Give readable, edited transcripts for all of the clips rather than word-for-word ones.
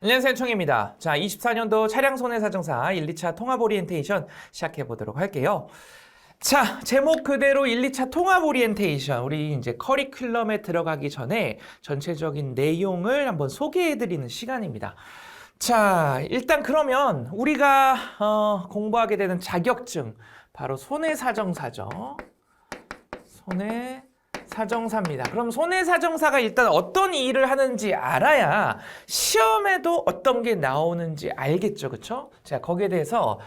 안녕하세요, 총입니다. 자, 24년도 차량 손해사정사 1, 2차 통합 오리엔테이션 시작해 보도록 할게요. 자, 제목 그대로 1, 2차 통합 오리엔테이션. 우리 이제 커리큘럼에 들어가기 전에 전체적인 내용을 한번 소개해 드리는 시간입니다. 자, 일단 그러면 우리가 공부하게 되는 자격증, 바로 손해사정사죠. 손해사정사입니다. 그럼 손해사정사가 일단 어떤 일을 하는지 알아야 시험에도 어떤 게 나오는지 알겠죠, 그쵸? 자, 거기에 대해서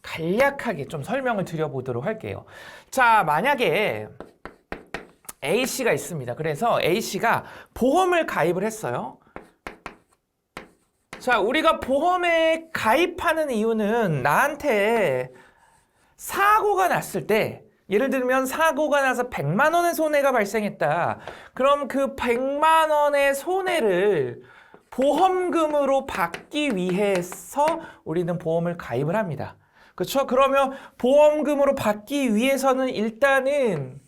간략하게 좀 설명을 드려보도록 할게요. 자, 만약에 A씨가 있습니다. 그래서 A씨가 보험을 가입을 했어요. 자, 우리가 보험에 가입하는 이유는 나한테 사고가 났을 때, 예를 들면 사고가 나서 100만 원의 손해가 발생했다. 그럼 그 100만 원의 손해를 보험금으로 받기 위해서 우리는 보험을 가입을 합니다. 그렇죠? 그러면 보험금으로 받기 위해서는 일단은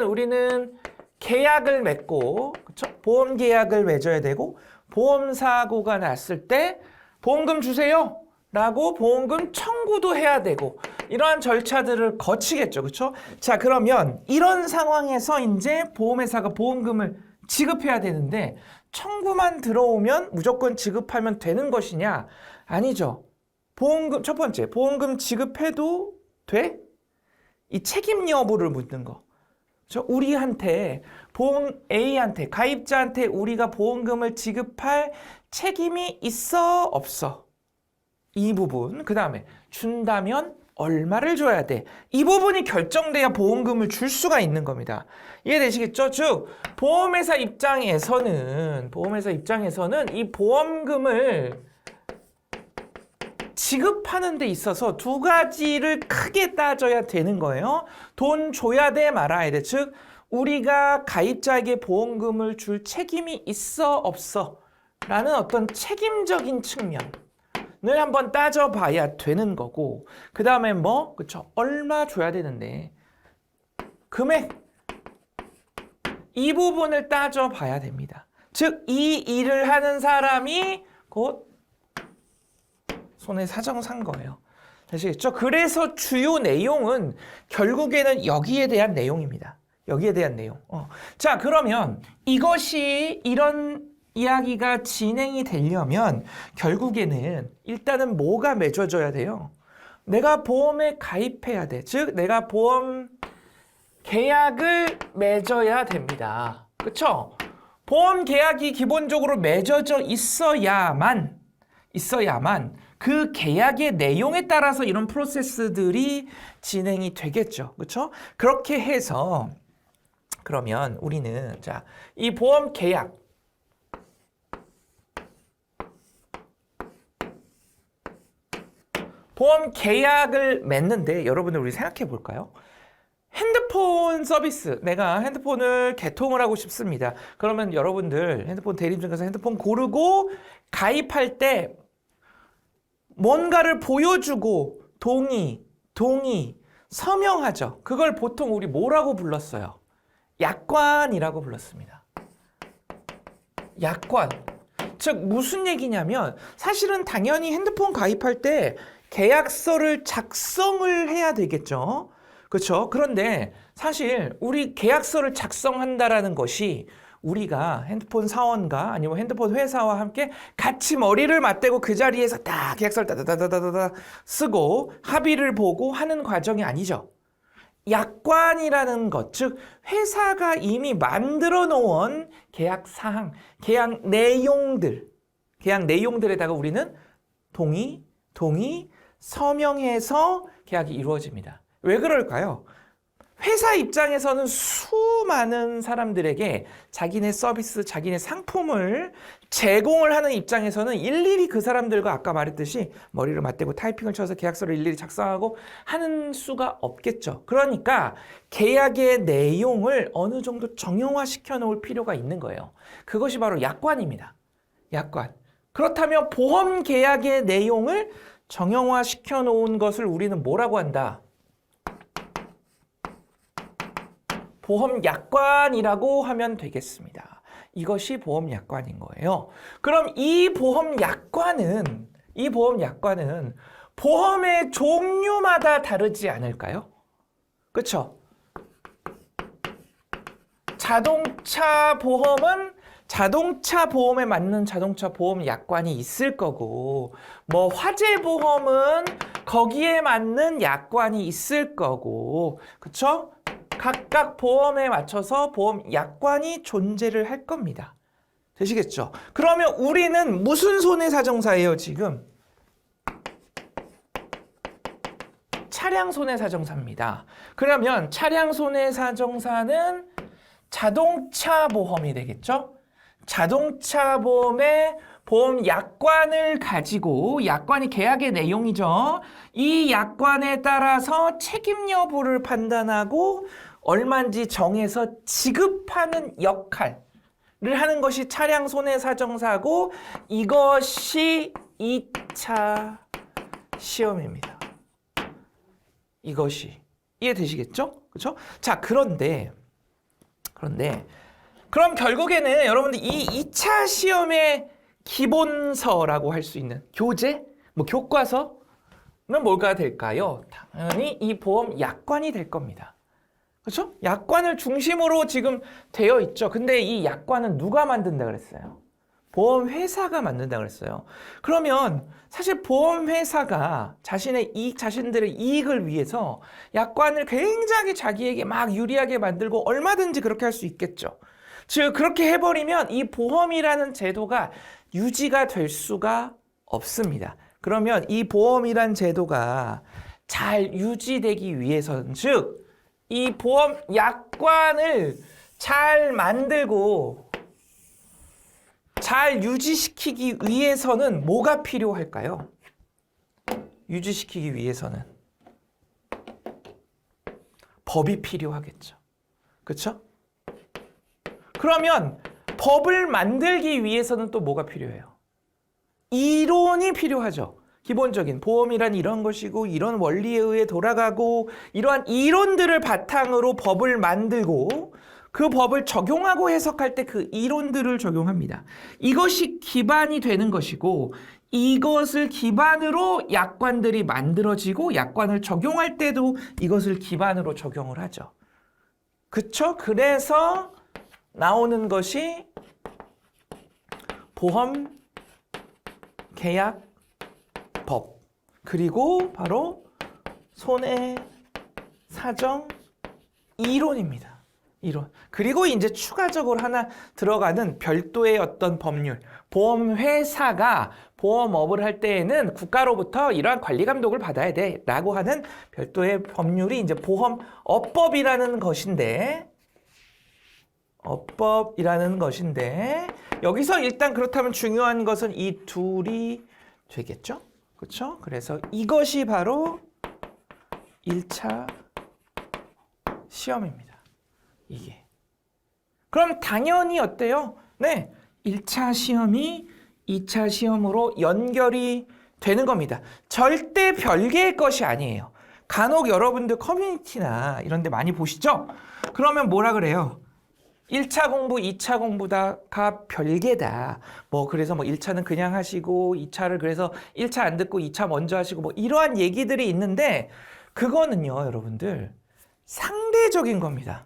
우리는 계약을 맺고, 그렇죠? 보험 계약을 맺어야 되고, 보험 사고가 났을 때 보험금 주세요 라고 보험금 청구도 해야 되고, 이러한 절차들을 거치겠죠. 그렇죠? 자, 그러면 이런 상황에서 이제 보험회사가 보험금을 지급해야 되는데 청구만 들어오면 무조건 지급하면 되는 것이냐? 아니죠. 보험금, 첫 번째, 보험금 지급해도 돼? 이 책임 여부를 묻는 거. 그렇죠? 우리한테, 보험 A한테, 가입자한테 우리가 보험금을 지급할 책임이 있어, 없어? 이 부분. 그 다음에 준다면 얼마를 줘야 돼? 이 부분이 결정돼야 보험금을 줄 수가 있는 겁니다. 이해되시겠죠? 즉, 보험회사 입장에서는 이 보험금을 지급하는 데 있어서 두 가지를 크게 따져야 되는 거예요. 돈 줘야 돼, 말아야 돼. 즉, 우리가 가입자에게 보험금을 줄 책임이 있어, 없어? 라는 어떤 책임적인 측면. 을 한번 따져봐야 되는 거고, 그 다음에 뭐, 그쵸? 얼마 줘야 되는데, 금액, 이 부분을 따져봐야 됩니다. 즉, 이 일을 하는 사람이 곧 손해사정사인 거예요. 아시겠죠? 그래서 주요 내용은 결국에는 여기에 대한 내용입니다. 여기에 대한 내용. 자, 그러면 이런 이야기가 진행이 되려면 결국에는 일단은 뭐가 맺어져야 돼요? 내가 보험에 가입해야 돼. 즉, 내가 보험 계약을 맺어야 됩니다. 그쵸? 보험 계약이 기본적으로 맺어져 있어야만 그 계약의 내용에 따라서 이런 프로세스들이 진행이 되겠죠. 그쵸? 그렇게 해서 그러면 우리는 자, 이 보험 계약을 맺는데 여러분들 우리 생각해 볼까요? 핸드폰 서비스, 내가 핸드폰을 개통을 하고 싶습니다. 그러면 여러분들 핸드폰 대리점 가서 핸드폰 고르고 가입할 때 뭔가를 보여주고 동의, 서명하죠. 그걸 보통 우리 뭐라고 불렀어요? 약관이라고 불렀습니다. 약관. 즉 무슨 얘기냐면 사실은 당연히 핸드폰 가입할 때 계약서를 작성을 해야 되겠죠. 그렇죠? 그런데 사실 우리 계약서를 작성한다라는 것이 우리가 핸드폰 사원과 아니면 핸드폰 회사와 함께 같이 머리를 맞대고 그 자리에서 딱 계약서를 따다다다다다 쓰고 합의를 보고 하는 과정이 아니죠. 약관이라는 것, 즉 회사가 이미 만들어 놓은 계약 사항, 계약 내용들에다가 우리는 동의, 서명해서 계약이 이루어집니다. 왜 그럴까요? 회사 입장에서는 수많은 사람들에게 자기네 서비스, 자기네 상품을 제공을 하는 입장에서는 일일이 그 사람들과 아까 말했듯이 머리를 맞대고 타이핑을 쳐서 계약서를 일일이 작성하고 하는 수가 없겠죠. 그러니까 계약의 내용을 어느 정도 정형화시켜 놓을 필요가 있는 거예요. 그것이 바로 약관입니다. 약관. 그렇다면 보험 계약의 내용을 정형화시켜 놓은 것을 우리는 뭐라고 한다? 보험 약관이라고 하면 되겠습니다. 이것이 보험약관인 거예요. 그럼 이 보험약관은 보험의 종류마다 다르지 않을까요? 그렇죠? 자동차 보험은 자동차 보험에 맞는 자동차 보험 약관이 있을 거고, 뭐 화재 보험은 거기에 맞는 약관이 있을 거고, 그쵸? 각각 보험에 맞춰서 보험 약관이 존재를 할 겁니다. 되시겠죠? 그러면 우리는 무슨 손해사정사예요, 지금? 차량 손해사정사입니다. 그러면 차량 손해사정사는 자동차 보험이 되겠죠? 자동차 보험의 보험 약관을 가지고, 약관이 계약의 내용이죠. 이 약관에 따라서 책임 여부를 판단하고 얼마인지 정해서 지급하는 역할을 하는 것이 차량 손해사정사고, 이것이 2차 시험입니다. 이것이. 이해되시겠죠? 그렇죠? 자, 그런데 그럼 결국에는 여러분들 이 2차 시험의 기본서라고 할 수 있는 교재, 뭐 교과서는 뭐가 될까요? 당연히 이 보험 약관이 될 겁니다. 그렇죠? 약관을 중심으로 지금 되어 있죠. 근데 이 약관은 누가 만든다 그랬어요? 보험회사가 만든다 그랬어요. 그러면 사실 보험회사가 자신들의 이익을 위해서 약관을 굉장히 자기에게 막 유리하게 만들고 얼마든지 그렇게 할 수 있겠죠. 즉 그렇게 해버리면 이 보험이라는 제도가 유지가 될 수가 없습니다. 그러면 이 보험이란 제도가 잘 유지되기 위해서는, 즉 이 보험 약관을 잘 만들고 잘 유지시키기 위해서는 뭐가 필요할까요? 유지시키기 위해서는 법이 필요하겠죠. 그렇죠? 그러면 법을 만들기 위해서는 또 뭐가 필요해요? 이론이 필요하죠. 기본적인 보험이란 이런 것이고 이런 원리에 의해 돌아가고, 이러한 이론들을 바탕으로 법을 만들고 그 법을 적용하고 해석할 때 그 이론들을 적용합니다. 이것이 기반이 되는 것이고, 이것을 기반으로 약관들이 만들어지고 약관을 적용할 때도 이것을 기반으로 적용을 하죠. 그쵸? 그래서 나오는 것이 보험 계약 법, 그리고 바로 손해사정 이론입니다. 이론. 그리고 이제 추가적으로 하나 들어가는 별도의 어떤 법률. 보험회사가 보험업을 할 때에는 국가로부터 이러한 관리 감독을 받아야 돼 라고 하는 별도의 법률이 이제 보험업법이라는 것인데, 여기서 일단 그렇다면 중요한 것은 이 둘이 되겠죠? 그렇죠? 그래서 이것이 바로 1차 시험입니다. 이게. 그럼 당연히 어때요? 네, 1차 시험이 2차 시험으로 연결이 되는 겁니다. 절대 별개의 것이 아니에요. 간혹 여러분들 커뮤니티나 이런 데 많이 보시죠? 그러면 뭐라 그래요? 1차 공부, 2차 공부다가 별개다. 뭐 그래서 뭐 1차는 그냥 하시고 2차를 그래서 1차 안 듣고 2차 먼저 하시고 뭐 이러한 얘기들이 있는데, 그거는요, 여러분들 상대적인 겁니다.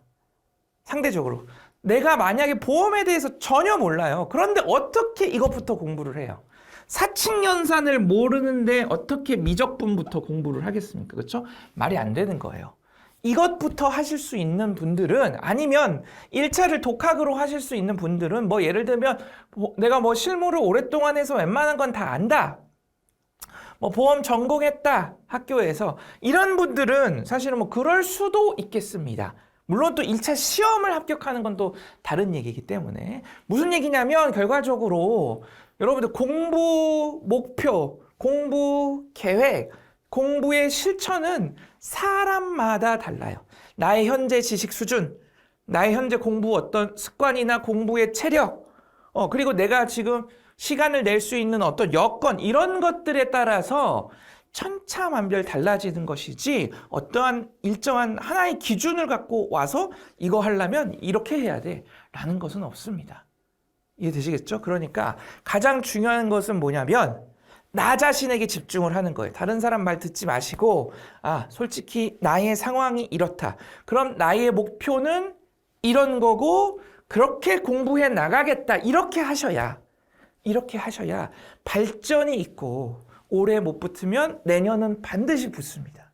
상대적으로. 내가 만약에 보험에 대해서 전혀 몰라요. 그런데 어떻게 이것부터 공부를 해요? 사칙연산을 모르는데 어떻게 미적분부터 공부를 하겠습니까? 그렇죠? 말이 안 되는 거예요. 이것부터 하실 수 있는 분들은, 아니면 1차를 독학으로 하실 수 있는 분들은, 뭐 예를 들면 내가 뭐 실무를 오랫동안 해서 웬만한 건 다 안다, 뭐 보험 전공했다 학교에서, 이런 분들은 사실은 뭐 그럴 수도 있겠습니다. 물론 또 1차 시험을 합격하는 건 또 다른 얘기이기 때문에. 무슨 얘기냐면 결과적으로 여러분들 공부 목표, 공부 계획, 공부의 실천은 사람마다 달라요. 나의 현재 지식 수준, 나의 현재 공부 어떤 습관이나 공부의 체력, 그리고 내가 지금 시간을 낼 수 있는 어떤 여건, 이런 것들에 따라서 천차만별 달라지는 것이지, 어떠한 일정한 하나의 기준을 갖고 와서 이거 하려면 이렇게 해야 돼 라는 것은 없습니다. 이해되시겠죠? 그러니까 가장 중요한 것은 뭐냐면 나 자신에게 집중을 하는 거예요. 다른 사람 말 듣지 마시고 솔직히 나의 상황이 이렇다. 그럼 나의 목표는 이런 거고 그렇게 공부해 나가겠다. 이렇게 하셔야 발전이 있고 올해 못 붙으면 내년은 반드시 붙습니다.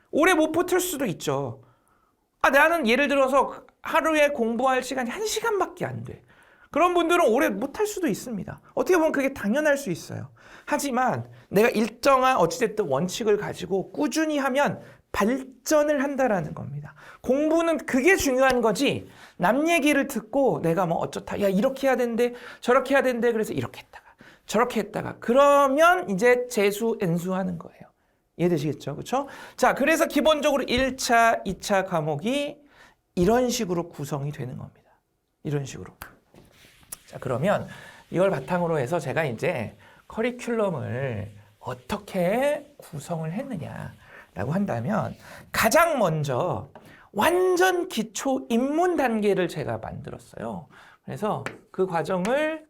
올해 못 붙을 수도 있죠. 나는 예를 들어서 하루에 공부할 시간이 1시간밖에 안 돼. 그런 분들은 올해 못할 수도 있습니다. 어떻게 보면 그게 당연할 수 있어요. 하지만 내가 일정한 어찌됐든 원칙을 가지고 꾸준히 하면 발전을 한다라는 겁니다. 공부는 그게 중요한 거지. 남 얘기를 듣고 내가 뭐 어쩌다 이렇게 해야 된대 저렇게 해야 된대 그래서 이렇게 했다가 저렇게 했다가 그러면 이제 재수 N수하는 거예요. 이해되시겠죠? 그렇죠? 자, 그래서 기본적으로 1차, 2차 과목이 이런 식으로 구성이 되는 겁니다. 이런 식으로. 자, 그러면 이걸 바탕으로 해서 제가 이제 커리큘럼을 어떻게 구성을 했느냐라고 한다면 가장 먼저 완전 기초 입문 단계를 제가 만들었어요. 그래서 그 과정을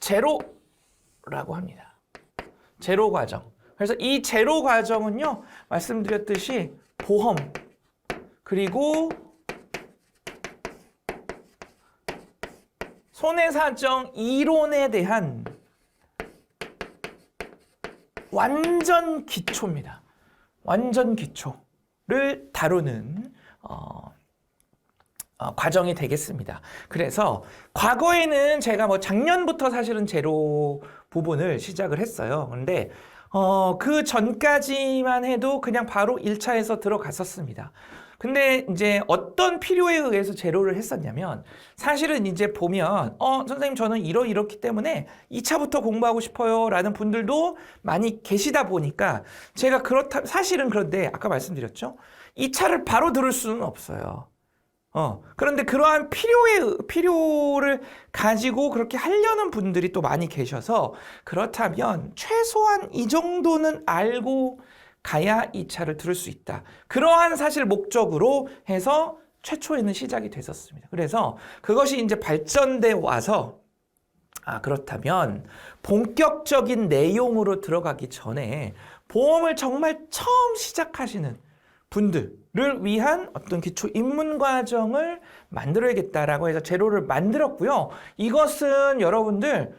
제로라고 합니다. 제로 과정. 그래서 이 제로 과정은요, 말씀드렸듯이 보험, 그리고 손해사정 이론에 대한 완전 기초입니다. 완전 기초를 다루는 과정이 되겠습니다. 그래서 과거에는 제가 뭐 작년부터 사실은 제로 부분을 시작을 했어요. 그런데 그 전까지만 해도 그냥 바로 1차에서 들어갔었습니다. 근데 이제 어떤 필요에 의해서 제로를 했었냐면 사실은 이제 보면 선생님 저는 이렇기 때문에 2차부터 공부하고 싶어요 라는 분들도 많이 계시다 보니까 제가 사실은 그런데 아까 말씀드렸죠. 2차를 바로 들을 수는 없어요. 그런데 그러한 필요를 가지고 그렇게 하려는 분들이 또 많이 계셔서 그렇다면 최소한 이 정도는 알고 가야 2차를 들을 수 있다. 그러한 사실 목적으로 해서 최초에는 시작이 됐었습니다. 그래서 그것이 이제 발전돼 와서 그렇다면 본격적인 내용으로 들어가기 전에 보험을 정말 처음 시작하시는 분들을 위한 어떤 기초 입문 과정을 만들어야겠다라고 해서 제로를 만들었고요. 이것은 여러분들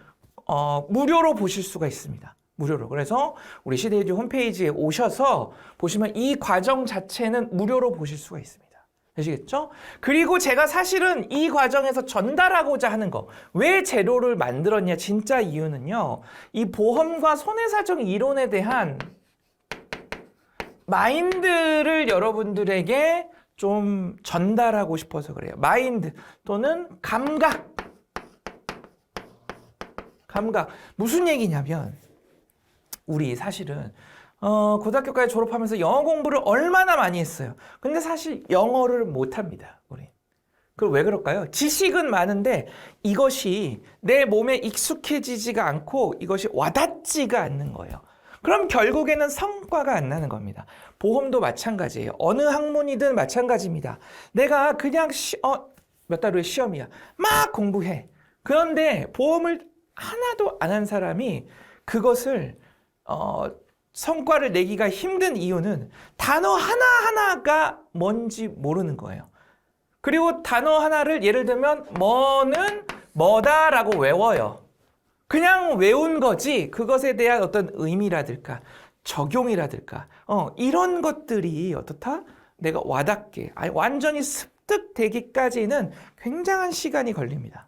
무료로 보실 수가 있습니다. 무료로. 그래서 우리 시대에듀 홈페이지에 오셔서 보시면 이 과정 자체는 무료로 보실 수가 있습니다. 되시겠죠? 그리고 제가 사실은 이 과정에서 전달하고자 하는 거, 왜 제로를 만들었냐 진짜 이유는요. 이 보험과 손해사정 이론에 대한 마인드를 여러분들에게 좀 전달하고 싶어서 그래요. 마인드 또는 감각. 무슨 얘기냐면 우리 사실은 고등학교까지 졸업하면서 영어 공부를 얼마나 많이 했어요. 근데 사실 영어를 못합니다. 우리. 그럼 왜 그럴까요? 지식은 많은데 이것이 내 몸에 익숙해지지가 않고 이것이 와닿지가 않는 거예요. 그럼 결국에는 성과가 안 나는 겁니다. 보험도 마찬가지예요. 어느 학문이든 마찬가지입니다. 내가 그냥 몇 달 후에 시험이야. 막 공부해. 그런데 보험을 하나도 안 한 사람이 그것을 성과를 내기가 힘든 이유는 단어 하나하나가 뭔지 모르는 거예요. 그리고 단어 하나를 예를 들면 뭐는 뭐다라고 외워요. 그냥 외운 거지 그것에 대한 어떤 의미라든가 적용이라든가 이런 것들이 어떻다? 내가 와닿게 완전히 습득되기까지는 굉장한 시간이 걸립니다.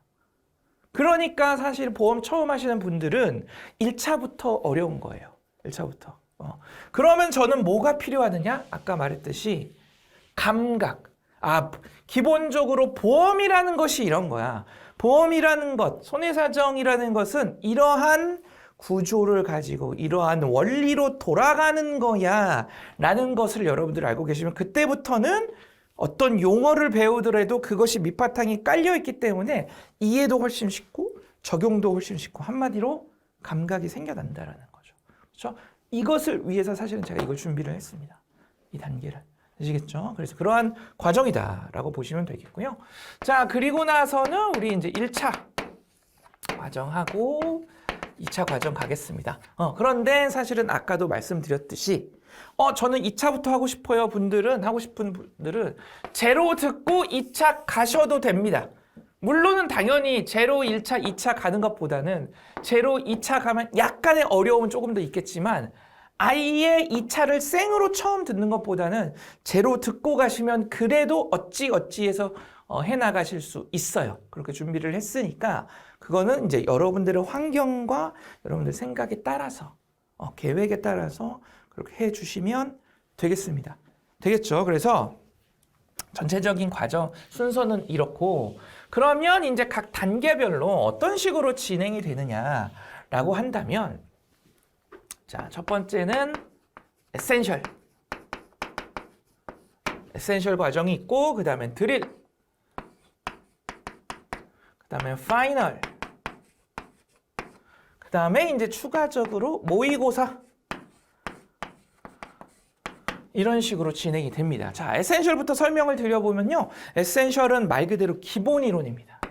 그러니까 사실 보험 처음 하시는 분들은 1차부터 어려운 거예요. 1차부터. 그러면 저는 뭐가 필요하느냐? 아까 말했듯이 감각. 기본적으로 보험이라는 것이 이런 거야. 보험이라는 것, 손해사정이라는 것은 이러한 구조를 가지고 이러한 원리로 돌아가는 거야 라는 것을 여러분들 알고 계시면 그때부터는 어떤 용어를 배우더라도 그것이 밑바탕이 깔려있기 때문에 이해도 훨씬 쉽고 적용도 훨씬 쉽고 한마디로 감각이 생겨난다는 거죠. 그렇죠? 이것을 위해서 사실은 제가 이걸 준비를 했습니다. 이 단계를. 아시겠죠? 그래서 그러한 과정이다라고 보시면 되겠고요. 자, 그리고 나서는 우리 이제 1차. 과정하고 2차 과정 가겠습니다. 그런데 사실은 아까도 말씀드렸듯이 저는 2차부터 하고 싶어요 하고 싶은 분들은 제로 듣고 2차 가셔도 됩니다. 물론은 당연히 제로 1차, 2차 가는 것보다는 제로 2차 가면 약간의 어려움은 조금 더 있겠지만 아예 2차를 생으로 처음 듣는 것보다는 제로 듣고 가시면 그래도 어찌해서 해나가실 수 있어요. 그렇게 준비를 했으니까 그거는 이제 여러분들의 환경과 여러분들 생각에 따라서 계획에 따라서 그렇게 해주시면 되겠습니다. 되겠죠? 그래서 전체적인 과정 순서는 이렇고 그러면 이제 각 단계별로 어떤 식으로 진행이 되느냐라고 한다면 자, 첫 번째는 에센셜 과정이 있고 그 다음에 드릴 그 다음에 파이널 그 다음에 이제 추가적으로 모의고사 이런 식으로 진행이 됩니다. 자, 에센셜부터 설명을 드려보면요. 에센셜은 말 그대로 기본 이론입니다.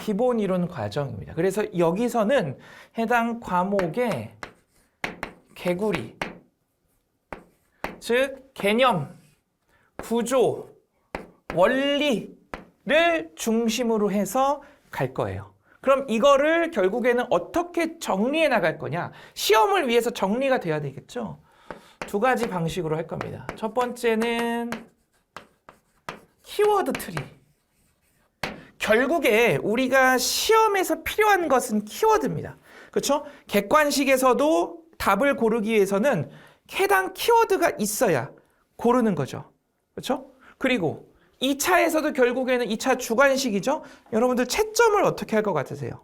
기본 이론 과정입니다. 그래서 여기서는 해당 과목의 개구리, 즉 개념, 구조, 원리를 중심으로 해서 갈 거예요. 그럼 이거를 결국에는 어떻게 정리해 나갈 거냐? 시험을 위해서 정리가 돼야 되겠죠? 두 가지 방식으로 할 겁니다. 첫 번째는 키워드 트리. 결국에 우리가 시험에서 필요한 것은 키워드입니다. 그렇죠? 객관식에서도 답을 고르기 위해서는 해당 키워드가 있어야 고르는 거죠. 그렇죠? 그리고 2차에서도 결국에는 2차 주관식이죠. 여러분들 채점을 어떻게 할 것 같으세요?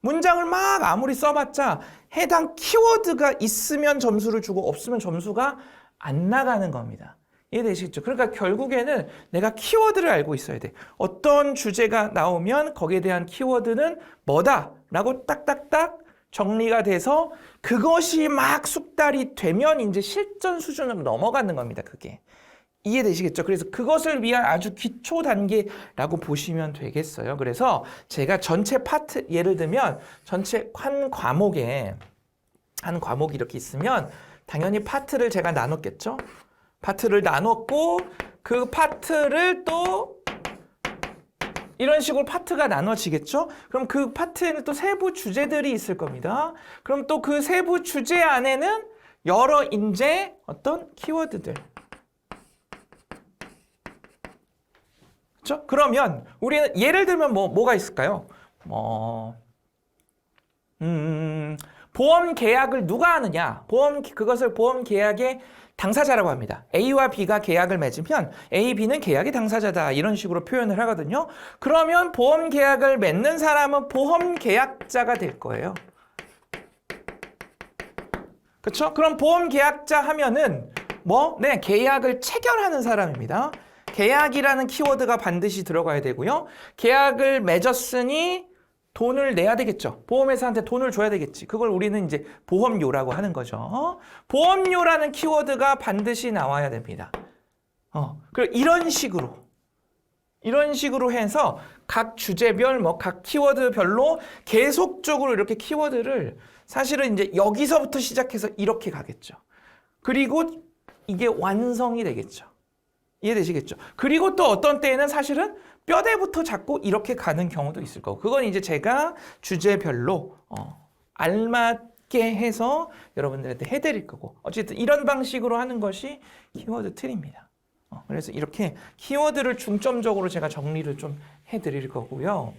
문장을 막 아무리 써봤자 해당 키워드가 있으면 점수를 주고 없으면 점수가 안 나가는 겁니다. 이해되시겠죠? 그러니까 결국에는 내가 키워드를 알고 있어야 돼. 어떤 주제가 나오면 거기에 대한 키워드는 뭐다라고 딱딱딱 정리가 돼서 그것이 막 숙달이 되면 이제 실전 수준으로 넘어가는 겁니다. 그게. 이해되시겠죠? 그래서 그것을 위한 아주 기초 단계라고 보시면 되겠어요. 그래서 제가 전체 파트, 예를 들면 전체 한 과목이 이렇게 있으면 당연히 파트를 제가 나눴겠죠? 파트를 나눴고 그 파트를 또 이런 식으로 파트가 나눠지겠죠? 그럼 그 파트에는 또 세부 주제들이 있을 겁니다. 그럼 또 그 세부 주제 안에는 여러 이제 어떤 키워드들. 그렇죠? 그러면 우리는 예를 들면 뭐가 있을까요? 보험 계약을 누가 하느냐? 그것을 보험 계약의 당사자라고 합니다. A와 B가 계약을 맺으면 A, B는 계약의 당사자다. 이런 식으로 표현을 하거든요. 그러면 보험 계약을 맺는 사람은 보험 계약자가 될 거예요. 그렇죠? 그럼 보험 계약자 하면은 네, 계약을 체결하는 사람입니다. 계약이라는 키워드가 반드시 들어가야 되고요. 계약을 맺었으니 돈을 내야 되겠죠. 보험회사한테 돈을 줘야 되겠지. 그걸 우리는 이제 보험료라고 하는 거죠. 보험료라는 키워드가 반드시 나와야 됩니다. 그리고 이런 식으로 해서 각 주제별, 각 키워드별로 계속적으로 이렇게 키워드를 사실은 이제 여기서부터 시작해서 이렇게 가겠죠. 그리고 이게 완성이 되겠죠. 이해되시겠죠? 그리고 또 어떤 때에는 사실은 뼈대부터 잡고 이렇게 가는 경우도 있을 거고 그건 이제 제가 주제별로 알맞게 해서 여러분들한테 해드릴 거고 어쨌든 이런 방식으로 하는 것이 키워드 트리입니다. 그래서 이렇게 키워드를 중점적으로 제가 정리를 좀 해드릴 거고요.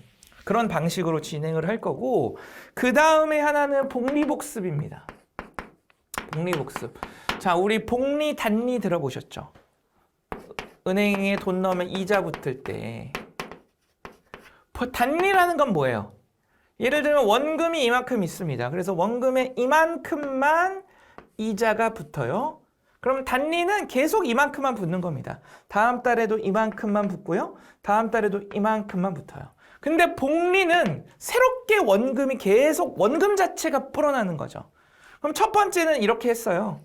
그런 방식으로 진행을 할 거고 그 다음에 하나는 복리복습입니다. 복리복습. 자, 우리 복리 단리 들어보셨죠? 은행에 돈 넣으면 이자 붙을 때 단리라는 건 뭐예요? 예를 들면 원금이 이만큼 있습니다. 그래서 원금에 이만큼만 이자가 붙어요. 그럼 단리는 계속 이만큼만 붙는 겁니다. 다음 달에도 이만큼만 붙고요. 다음 달에도 이만큼만 붙어요. 근데 복리는 새롭게 원금이 계속 원금 자체가 불어나는 거죠. 그럼 첫 번째는 이렇게 했어요.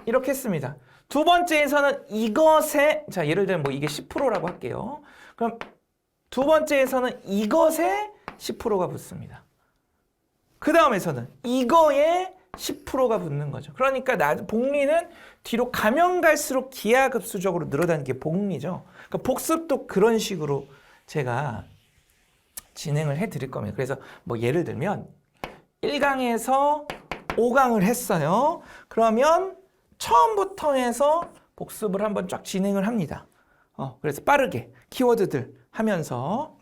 이렇게 했습니다. 두 번째에서는 이것에 자 예를 들면 이게 10%라고 할게요. 그럼 두 번째에서는 이것에 10%가 붙습니다. 그 다음에서는 이거에 10%가 붙는 거죠. 그러니까 복리는 뒤로 가면 갈수록 기하급수적으로 늘어나는 게 복리죠. 그러니까 복습도 그런 식으로 제가 진행을 해드릴 겁니다. 그래서 뭐 예를 들면 1강에서 5강을 했어요. 그러면 처음부터 해서 복습을 한번 쫙 진행을 합니다. 그래서 빠르게 키워드들 하면서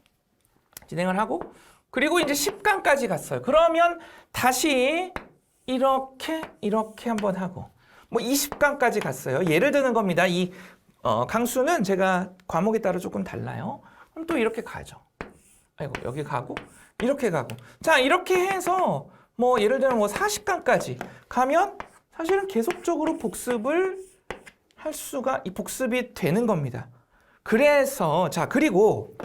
진행을 하고 그리고 이제 10강까지 갔어요. 그러면 다시 이렇게 한번 하고 뭐 20강까지 갔어요. 예를 드는 겁니다. 이 강수는 제가 과목에 따라 조금 달라요. 그럼 또 이렇게 가죠. 아이고 여기 가고 이렇게 가고 자 이렇게 해서 뭐 예를 들면 뭐 40강까지 가면 사실은 계속적으로 복습을 할 수가 이 복습이 되는 겁니다. 그래서 자 그리고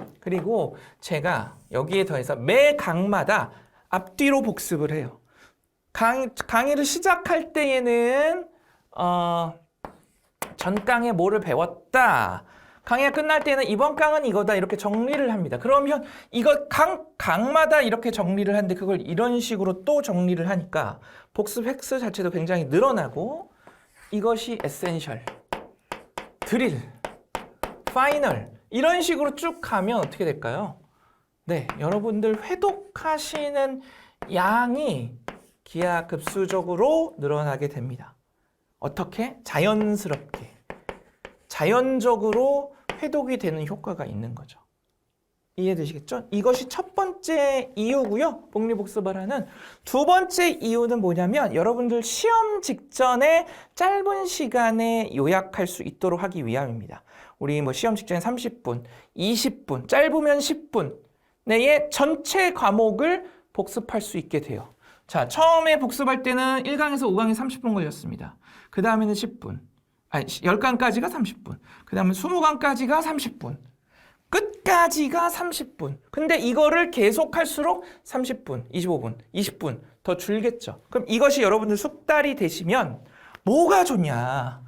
제가 여기에 더해서 매 강마다 앞뒤로 복습을 해요. 강의를 시작할 때에는 전 강에 뭐를 배웠다. 강의가 끝날 때는 이번 강은 이거다 이렇게 정리를 합니다. 그러면 이거 강마다 이렇게 정리를 하는데 그걸 이런 식으로 또 정리를 하니까 복습 획수 자체도 굉장히 늘어나고 이것이 에센셜, 드릴, 파이널 이런 식으로 쭉 가면 어떻게 될까요? 네, 여러분들 회독하시는 양이 기하급수적으로 늘어나게 됩니다. 어떻게? 자연스럽게. 자연적으로 회독이 되는 효과가 있는 거죠. 이해되시겠죠? 이것이 첫 번째 이유고요. 복리복습을 하는 두 번째 이유는 뭐냐면 여러분들 시험 직전에 짧은 시간에 요약할 수 있도록 하기 위함입니다. 우리 뭐 시험 직전에 30분, 20분, 짧으면 10분 내에 전체 과목을 복습할 수 있게 돼요. 자, 처음에 복습할 때는 1강에서 5강에 30분 걸렸습니다. 그 다음에는 10분. 아니, 10강까지가 30분. 그 다음에 20강까지가 30분. 끝까지가 30분. 근데 이거를 계속 할수록 30분, 25분, 20분 더 줄겠죠. 그럼 이것이 여러분들 숙달이 되시면 뭐가 좋냐?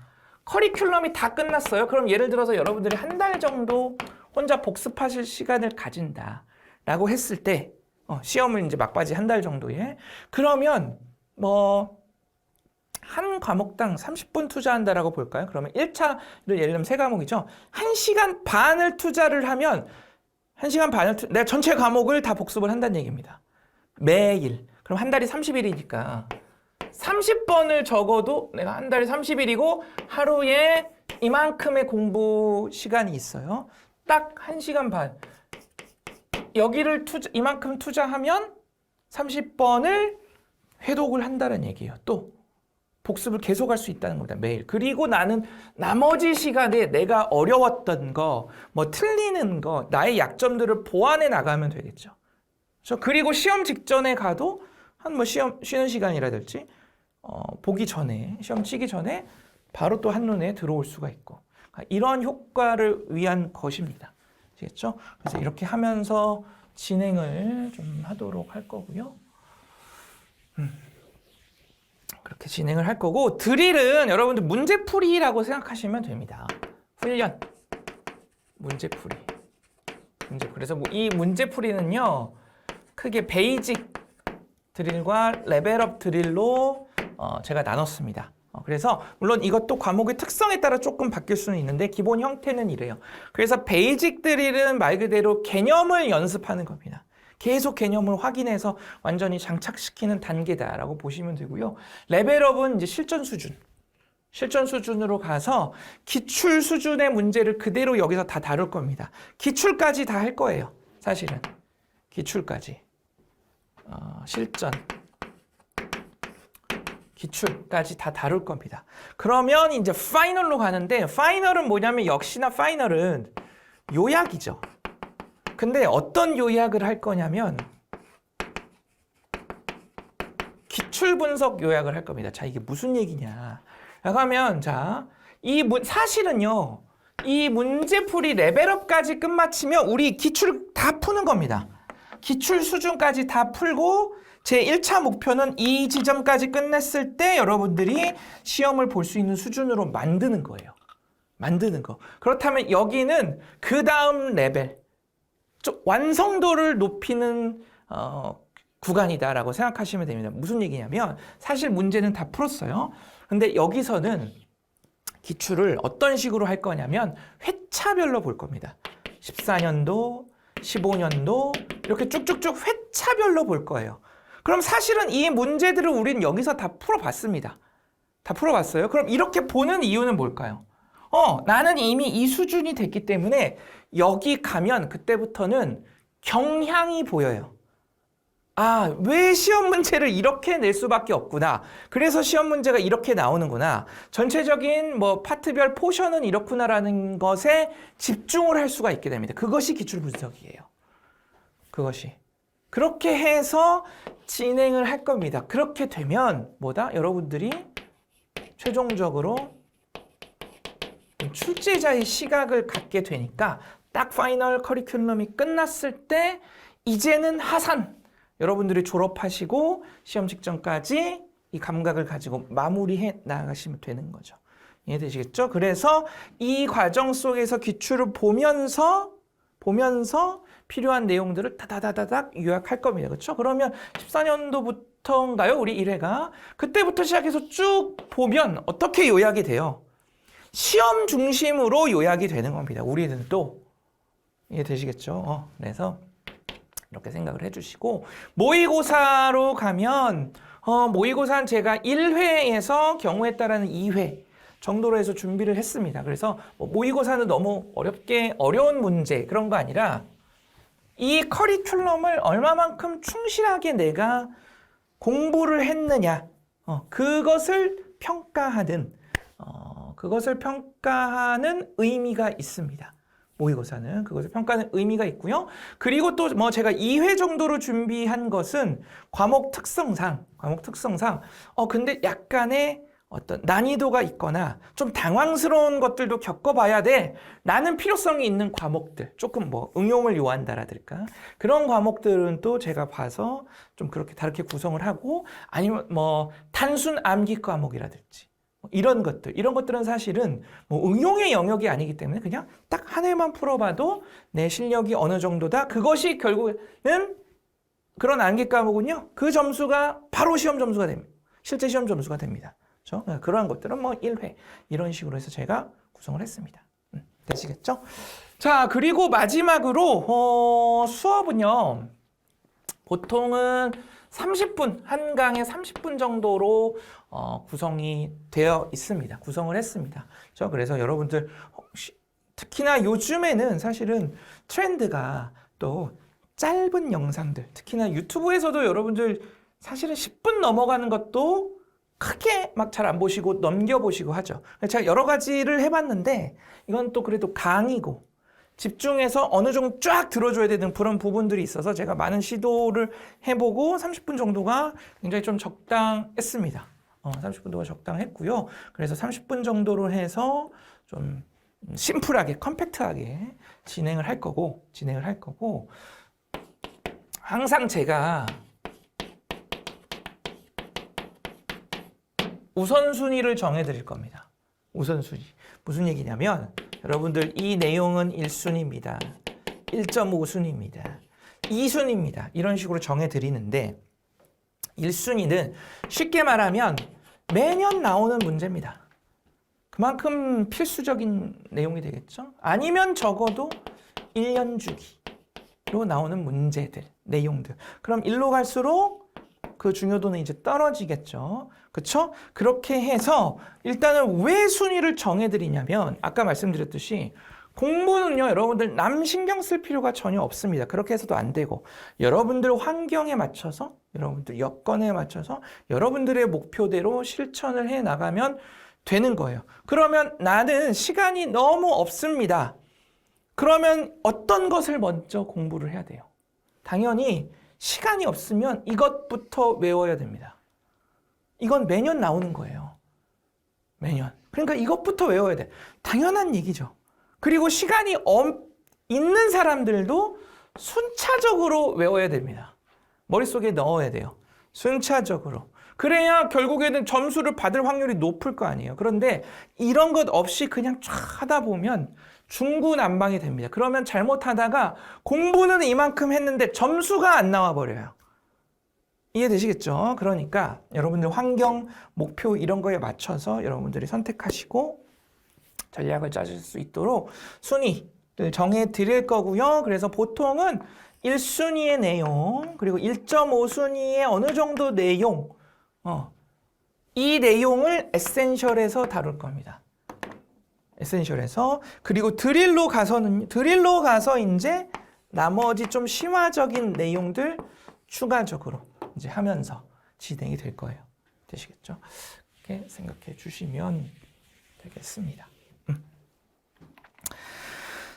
커리큘럼이 다 끝났어요. 그럼 예를 들어서 여러분들이 한 달 정도 혼자 복습하실 시간을 가진다라고 했을 때 시험을 이제 막바지 한 달 정도에 그러면 뭐 한 과목당 30분 투자한다라고 볼까요? 그러면 1차를 예를 들면 3과목이죠. 1시간 반을 투자를 하면 1시간 반을 내가 전체 과목을 다 복습을 한다는 얘기입니다. 매일. 그럼 한 달이 30일이니까 30번을 적어도 내가 한 달에 30일이고 하루에 이만큼의 공부 시간이 있어요. 딱 1시간 반. 여기를 이만큼 투자하면 30번을 회독을 한다는 얘기예요. 또 복습을 계속할 수 있다는 겁니다. 매일. 그리고 나는 나머지 시간에 내가 어려웠던 거, 뭐 틀리는 거, 나의 약점들을 보완해 나가면 되겠죠. 그리고 시험 직전에 가도 한 뭐 시험 쉬는 시간이라든지 보기 전에 시험 치기 전에 바로 또 한눈에 들어올 수가 있고 이런 효과를 위한 것입니다. 아시겠죠? 그래서 이렇게 하면서 진행을 좀 하도록 할 거고요. 그렇게 진행을 할 거고 드릴은 여러분들 문제풀이라고 생각하시면 됩니다. 훈련, 문제풀이. 그래서 뭐 이 문제풀이는요. 크게 베이직 드릴과 레벨업 드릴로 제가 나눴습니다. 그래서 물론 이것도 과목의 특성에 따라 조금 바뀔 수는 있는데 기본 형태는 이래요. 그래서 베이직 드릴은 말 그대로 개념을 연습하는 겁니다. 계속 개념을 확인해서 완전히 장착시키는 단계다라고 보시면 되고요. 레벨업은 이제 실전 수준으로 가서 기출 수준의 문제를 그대로 여기서 다 다룰 겁니다. 기출까지 다 할 거예요. 사실은 기출까지 실전 기출까지 다 다룰 겁니다. 그러면 이제 파이널로 가는데 파이널은 뭐냐면 역시나 파이널은 요약이죠. 근데 어떤 요약을 할 거냐면 기출 분석 요약을 할 겁니다. 자, 이게 무슨 얘기냐? 하면 자, 사실은요. 이 문제풀이 레벨업까지 끝마치면 우리 기출 다 푸는 겁니다. 기출 수준까지 다 풀고 제 1차 목표는 이 지점까지 끝냈을 때 여러분들이 시험을 볼 수 있는 수준으로 만드는 거예요. 만드는 거. 그렇다면 여기는 그 다음 레벨 좀 완성도를 높이는 구간이다라고 생각하시면 됩니다. 무슨 얘기냐면 사실 문제는 다 풀었어요. 근데 여기서는 기출을 어떤 식으로 할 거냐면 회차별로 볼 겁니다. 14년도, 15년도 이렇게 쭉쭉쭉 회차별로 볼 거예요. 그럼 사실은 이 문제들을 우리는 여기서 다 풀어봤습니다. 다 풀어봤어요. 그럼 이렇게 보는 이유는 뭘까요? 나는 이미 이 수준이 됐기 때문에 여기 가면 그때부터는 경향이 보여요. 아, 왜 시험 문제를 이렇게 낼 수밖에 없구나. 그래서 시험 문제가 이렇게 나오는구나. 전체적인 뭐 파트별 포션은 이렇구나라는 것에 집중을 할 수가 있게 됩니다. 그것이 기출 분석이에요. 그것이. 그렇게 해서 진행을 할 겁니다. 그렇게 되면 뭐다? 여러분들이 최종적으로 출제자의 시각을 갖게 되니까 딱 파이널 커리큘럼이 끝났을 때 이제는 하산. 여러분들이 졸업하시고 시험 직전까지 이 감각을 가지고 마무리해 나가시면 되는 거죠. 이해되시겠죠? 그래서 이 과정 속에서 기출을 보면서 필요한 내용들을 다다다닥 요약할 겁니다. 그렇죠? 그러면 14년도부터인가요? 우리 1회가. 그때부터 시작해서 쭉 보면 어떻게 요약이 돼요? 시험 중심으로 요약이 되는 겁니다. 우리는 또. 이해되시겠죠? 그래서 이렇게 생각을 해주시고 모의고사로 가면 모의고사는 제가 1회에서 경우에 따라는 2회 정도로 해서 준비를 했습니다. 그래서 모의고사는 너무 어려운 문제 그런 거 아니라 이 커리큘럼을 얼마만큼 충실하게 내가 공부를 했느냐 그것을 평가하는 의미가 있습니다. 모의고사는 그것을 평가하는 의미가 있고요. 그리고 또 뭐 제가 2회 정도로 준비한 것은 과목 특성상 근데 약간의 어떤 난이도가 있거나 좀 당황스러운 것들도 겪어봐야 돼 라는 필요성이 있는 과목들 조금 뭐 응용을 요한다라든가 그런 과목들은 또 제가 봐서 좀 그렇게 다르게 구성을 하고 아니면 뭐 단순 암기 과목이라든지 이런 것들은 사실은 뭐 응용의 영역이 아니기 때문에 그냥 딱 한 해만 풀어봐도 내 실력이 어느 정도다. 그것이 결국에는 그런 암기 과목은요. 그 점수가 바로 시험 점수가 됩니다. 실제 시험 점수가 됩니다. 그렇죠? 그러한 것들은 뭐 1회 이런 식으로 해서 제가 구성을 했습니다. 되시겠죠? 자, 그리고 마지막으로 수업은요. 보통은 30분, 한 강에 30분 정도로 구성이 되어 있습니다. 구성을 했습니다. 그래서 여러분들 특히나 요즘에는 사실은 트렌드가 또 짧은 영상들, 특히나 유튜브에서도 여러분들 사실은 10분 넘어가는 것도 크게 막 잘 안 보시고 넘겨보시고 하죠. 제가 여러 가지를 해봤는데 이건 또 그래도 강의고 집중해서 어느 정도 쫙 들어줘야 되는 그런 부분들이 있어서 제가 많은 시도를 해보고 30분 정도가 굉장히 좀 적당했습니다. 30분 정도가 적당했고요. 그래서 30분 정도로 해서 좀 심플하게, 컴팩트하게 진행을 할 거고 항상 제가 우선순위를 정해드릴 겁니다. 우선순위. 무슨 얘기냐면 여러분들 이 내용은 1순위입니다. 1.5순위입니다. 2순위입니다. 이런 식으로 정해드리는데 1순위는 쉽게 말하면 매년 나오는 문제입니다. 그만큼 필수적인 내용이 되겠죠? 아니면 적어도 1년 주기로 나오는 문제들, 내용들. 그럼 1로 갈수록 그 중요도는 이제 떨어지겠죠. 그쵸? 그렇게 해서 일단은 왜 순위를 정해드리냐면 아까 말씀드렸듯이 공부는요, 여러분들 남 신경 쓸 필요가 전혀 없습니다. 그렇게 해서도 안 되고 여러분들 환경에 맞춰서 여러분들 여건에 맞춰서 여러분들의 목표대로 실천을 해 나가면 되는 거예요. 그러면 나는 시간이 너무 없습니다. 그러면 어떤 것을 먼저 공부를 해야 돼요? 당연히 시간이 없으면 이것부터 외워야 됩니다. 이건 매년 나오는 거예요. 매년. 그러니까 이것부터 외워야 돼. 당연한 얘기죠. 그리고 시간이 있는 사람들도 순차적으로 외워야 됩니다. 머릿속에 넣어야 돼요. 순차적으로. 그래야 결국에는 점수를 받을 확률이 높을 거 아니에요. 그런데 이런 것 없이 그냥 쫙 하다 보면 중구난방이 됩니다. 그러면 잘못하다가 공부는 이만큼 했는데 점수가 안 나와 버려요. 이해되시겠죠? 그러니까 여러분들 환경, 목표 이런 거에 맞춰서 여러분들이 선택하시고 전략을 짜실 수 있도록 순위를 정해 드릴 거고요. 그래서 보통은 1순위의 내용, 그리고 1.5순위의 어느 정도 내용, 이 내용을 에센셜에서 다룰 겁니다. 에센셜에서. 그리고 드릴로 가서 이제 나머지 좀 심화적인 내용들 추가적으로 이제 하면서 진행이 될 거예요. 되시겠죠? 이렇게 생각해 주시면 되겠습니다.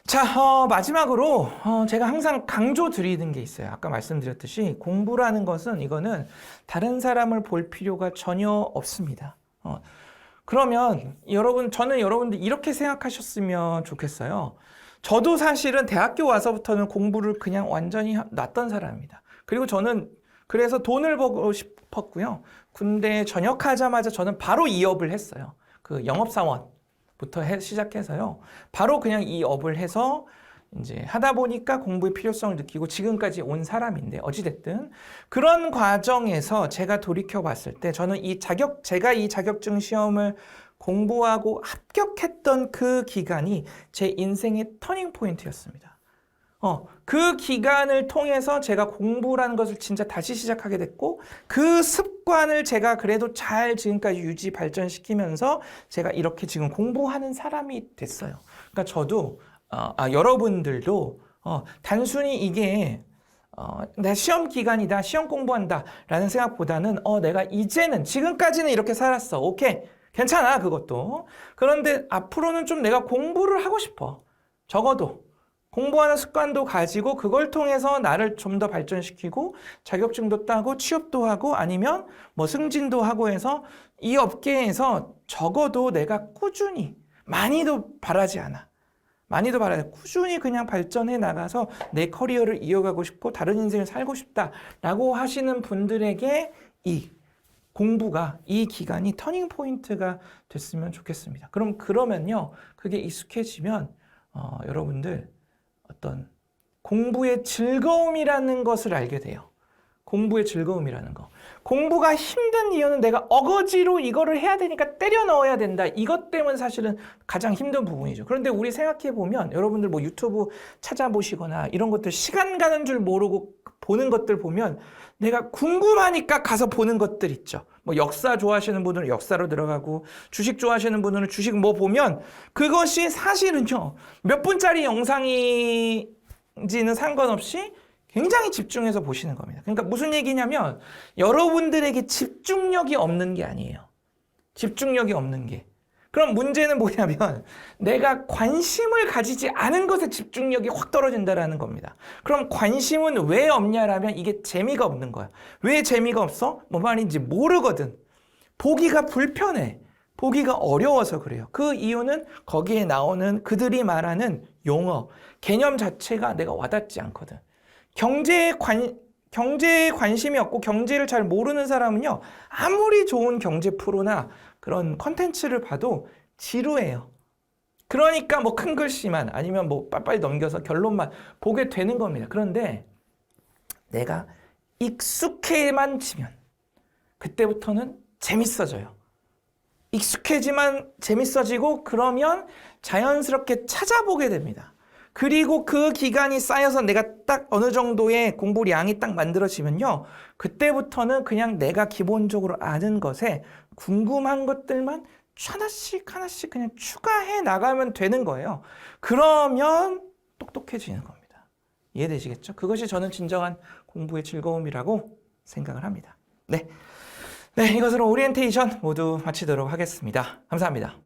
자, 마지막으로 제가 항상 강조 드리는 게 있어요. 아까 말씀드렸듯이 공부라는 것은 이거는 다른 사람을 볼 필요가 전혀 없습니다. 그러면 저는 여러분들 이렇게 생각하셨으면 좋겠어요. 저도 사실은 대학교 와서부터는 공부를 그냥 완전히 놨던 사람입니다. 그리고 저는 그래서 돈을 벌고 싶었고요. 군대 전역하자마자 저는 바로 이 업을 했어요. 그 영업사원부터 시작해서요. 바로 그냥 이 업을 해서 이제 하다 보니까 공부의 필요성을 느끼고 지금까지 온 사람인데 어찌됐든 그런 과정에서 제가 돌이켜 봤을 때 저는 제가 이 자격증 시험을 공부하고 합격했던 그 기간이 제 인생의 터닝 포인트였습니다. 그 기간을 통해서 제가 공부라는 것을 진짜 다시 시작하게 됐고 그 습관을 제가 그래도 잘 지금까지 유지 발전시키면서 제가 이렇게 지금 공부하는 사람이 됐어요. 그러니까 저도 여러분들도 단순히 이게 내 시험 기간이다, 시험 공부한다 라는 생각보다는 내가 이제는 지금까지는 이렇게 살았어. 오케이. 괜찮아, 그것도. 그런데 앞으로는 좀 내가 공부를 하고 싶어. 적어도. 공부하는 습관도 가지고 그걸 통해서 나를 좀 더 발전시키고 자격증도 따고 취업도 하고 아니면 뭐 승진도 하고 해서 이 업계에서 적어도 내가 꾸준히 많이도 바라지 않아. 많이도 바라지 꾸준히 그냥 발전해 나가서 내 커리어를 이어가고 싶고 다른 인생을 살고 싶다라고 하시는 분들에게 이 공부가 이 기간이 터닝 포인트가 됐으면 좋겠습니다. 그러면요. 그게 익숙해지면 여러분들 어떤 공부의 즐거움이라는 것을 알게 돼요. 공부의 즐거움이라는 거. 공부가 힘든 이유는 내가 어거지로 이거를 해야 되니까 때려 넣어야 된다. 이것 때문에 사실은 가장 힘든 부분이죠. 그런데 우리 생각해 보면 여러분들 뭐 유튜브 찾아보시거나 이런 것들 시간 가는 줄 모르고 보는 것들 보면 내가 궁금하니까 가서 보는 것들 있죠. 뭐 역사 좋아하시는 분들은 역사로 들어가고 주식 좋아하시는 분들은 주식 뭐 보면 그것이 사실은요. 몇 분짜리 영상인지는 상관없이 굉장히 집중해서 보시는 겁니다. 그러니까 무슨 얘기냐면 여러분들에게 집중력이 없는 게 아니에요. 집중력이 없는 게. 그럼 문제는 뭐냐면 내가 관심을 가지지 않은 것에 집중력이 확 떨어진다는 겁니다. 그럼 관심은 왜 없냐라면 이게 재미가 없는 거야. 왜 재미가 없어? 뭐 말인지 모르거든. 보기가 불편해. 보기가 어려워서 그래요. 그 이유는 거기에 나오는 그들이 말하는 용어, 개념 자체가 내가 와닿지 않거든. 경제에 관심이 없고 경제를 잘 모르는 사람은요. 아무리 좋은 경제 프로나 그런 컨텐츠를 봐도 지루해요. 그러니까 뭐 큰 글씨만 아니면 뭐 빨리빨리 넘겨서 결론만 보게 되는 겁니다. 그런데 내가 익숙해만 지면 그때부터는 재밌어져요. 익숙해지만 재밌어지고 그러면 자연스럽게 찾아보게 됩니다. 그리고 그 기간이 쌓여서 내가 딱 어느 정도의 공부량이 딱 만들어지면요. 그때부터는 그냥 내가 기본적으로 아는 것에 궁금한 것들만 하나씩 그냥 추가해 나가면 되는 거예요. 그러면 똑똑해지는 겁니다. 이해되시겠죠? 그것이 저는 진정한 공부의 즐거움이라고 생각을 합니다. 네, 이것으로 오리엔테이션 모두 마치도록 하겠습니다. 감사합니다.